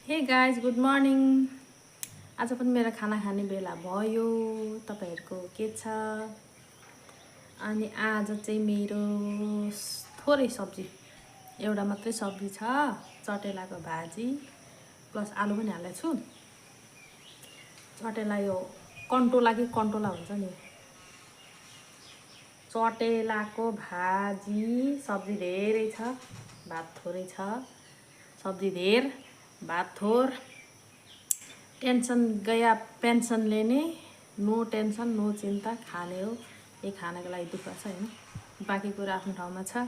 Hey guys good morning. आज पनि मेरो खाना खाने बेला भयो। तपाईहरुको के छ? अनि आज चाहिँ मेरो थोरै सब्जी, एउटा मात्रै सब्जी छ, चटेलाको भाजी प्लस आलु पनि हालेको छु। चटेला यो कन्टोला कि कन्टोला हुन्छ नि, चटेलाको भाजी। सब्जी धेरै छ, भात थोरै छ। सब्जी धेर, भात थोर। टेन्सन गया पेन्सन लेने, नो टेन्सन नो चिन्ता, खाने हो। यही खानको लागि दुःख छ हैन। बाँकी कुरा आफ्नो ठाउँमा छ।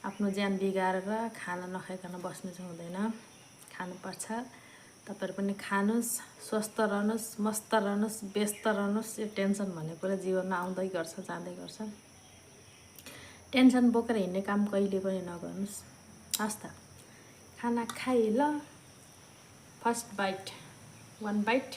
आफ्नो ज्यान बिगारेर खाना नखाइकन बस्नु चाहिँ हुँदैन, खानुपर्छ। तपाईहरु पनि खानुस्, स्वस्थ रहनुस्, मस्त रहनुस्, व्यस्त रहनुस्। यो टेन्सन भन्ने कुरा जीवनमा आउँदै गर्छ, जाँदै गर्छ। टेन्सन बोकेर हिँड्ने काम कहिले पनि नगर्नुस्। हस् त, खाना खाइ ल। First bite, one bite.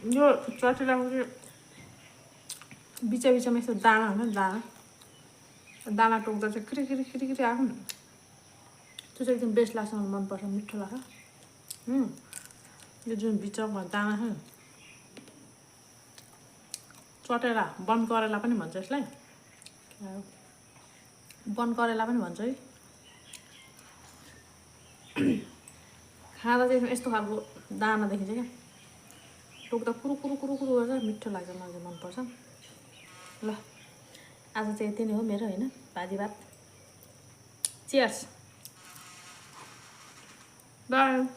यो चटेलाको चाहिँ बिचमा यस्तो दाना हुन्छ, दाना टोक्दा चाहिँ किरी आएको नि, त्यो चाहिँ एकदम बेस्ट लाग्छ, मलाई मनपर्छ, मिठो लाग्छ। यो जुन बिचमा दाना छ नि, चटेला, वन करेला पनि भन्छ यसलाई, वन करेला पनि भन्छ है। खाँदा चाहिँ यस्तो खालको दाना देखिन्छ क्या, टोक्दा कुरु गर्छ, मिठो लाग्छ, मलाई मनपर्छ। ल, आज चाहिँ यति नै हो मेरो हैन, भाजी भात। Cheers, by.